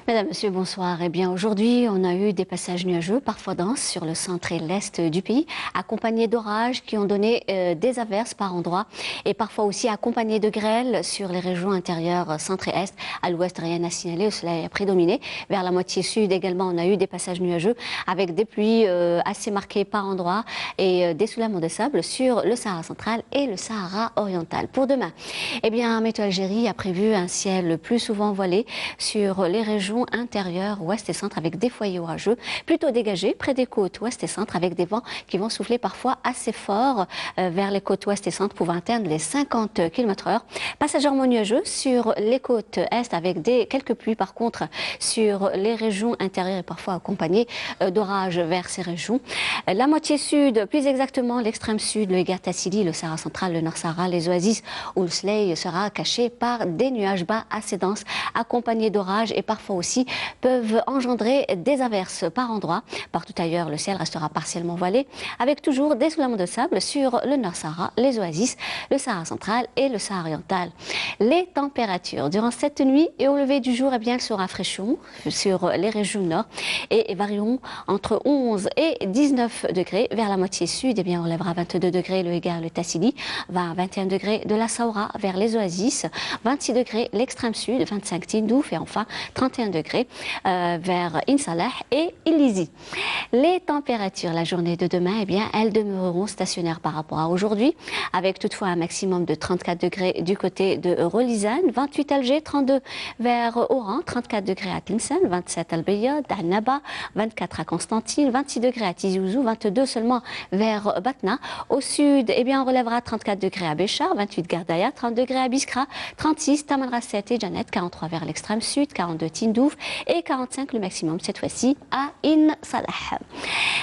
Mesdames, Messieurs, bonsoir. Eh bien, aujourd'hui, on a eu des passages nuageux, parfois denses, sur le centre et l'est du pays, accompagnés d'orages qui ont donné des averses par endroits et parfois aussi accompagnés de grêles sur les régions intérieures centre et est. À l'ouest, rien à signaler, le soleil a prédominé. Vers la moitié sud également, on a eu des passages nuageux avec des pluies assez marquées par endroits et des soulèvements de sable sur le Sahara central et le Sahara oriental. Pour demain, eh bien, Météo Algérie a prévu un ciel plus souvent voilé sur les régions intérieures ouest et centre avec des foyers orageux plutôt dégagés près des côtes ouest et centre avec des vents qui vont souffler parfois assez fort vers les côtes ouest et centre pouvant atteindre les 50 km/h. Passagèrement nuageux sur les côtes est avec quelques pluies par contre sur les régions intérieures et parfois accompagnées d'orages vers ces régions. La moitié sud, plus exactement l'extrême sud, le Égard Tassili, le Sahara central, le Nord Sahara, les oasis où le soleil sera caché par des nuages bas assez denses accompagnés d'orages et parfois aussi peuvent engendrer des averses par endroits. Partout ailleurs, le ciel restera partiellement voilé avec toujours des soulèvements de sable sur le Nord Sahara, les oasis, le Sahara central et le Sahara oriental. Les températures durant cette nuit et au lever du jour, eh bien, elles se rafraîchiront sur les régions nord et varieront entre 11 et 19 degrés. Vers la moitié sud, eh bien, on lèvera 22 degrés le Égard, le Tassili, 20 à 21 degrés de la Saoura vers les oasis, 26 degrés l'extrême sud, 25 Tindouf et enfin 31 degrés vers Insalah et Ilizi. Les températures la journée de demain, eh bien, elles demeureront stationnaires par rapport à aujourd'hui, avec toutefois un maximum de 34 degrés du côté de Rolizane, 28 à Alger, 32 vers Oran, 34 degrés à Tlemcen, 27 à Al-Bayad, à Naba, 24 à Constantine, 26 degrés à Tizi Ouzou, 22 seulement vers Batna. Au sud, eh bien, on relèvera 34 degrés à Béchar, 28 Gardaya, 30 degrés à Biskra, 36 Tamanrasset et Janet, 43 vers l'extrême sud, 42 Tindouf et 45 le maximum cette fois-ci à Insalah.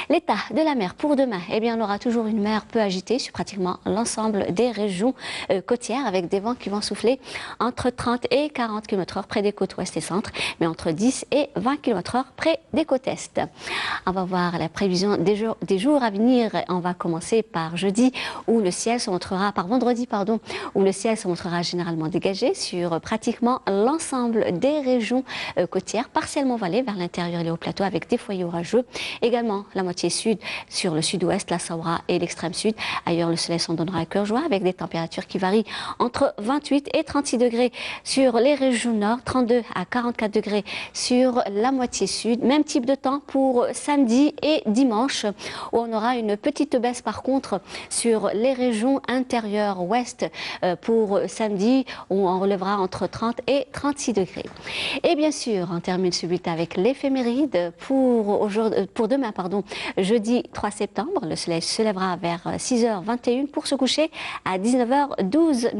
L'état de la mer pour demain, eh bien, on aura toujours une mer peu agitée sur pratiquement l'ensemble des régions côtières avec des vents qui vont souffler entre 30 et 40 km/h près des côtes ouest et centre, mais entre 10 et 20 km/h près des côtes est. On va voir la prévision des jours à venir. On va commencer par jeudi où le ciel se montrera, par vendredi pardon, où le ciel se montrera généralement dégagé sur pratiquement l'ensemble des régions côtières, partiellement voilées vers l'intérieur et les hauts plateaux avec des foyers orageux. Également la moitié sud sur le sud-ouest, la Saoura et l'extrême sud. Ailleurs, le soleil s'en donnera à cœur joie avec des températures qui varient entre 28 et 36 degrés sur les régions nord, 32 à 44 degrés sur la moitié sud. Même type de temps pour samedi et dimanche où on aura une petite baisse par contre sur les régions intérieures ouest pour samedi où on relèvera entre 30 et 36 degrés. Et bien sûr, on termine ce bulletin avec l'éphéméride pour demain, jeudi 3 septembre. Le soleil se lèvera vers 6h21 pour se coucher à 19h12.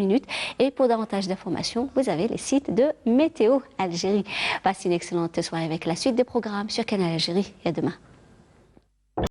Et pour davantage d'informations, vous avez les sites de Météo Algérie. Passez une excellente soirée avec la suite des programmes sur Canal Algérie et à demain.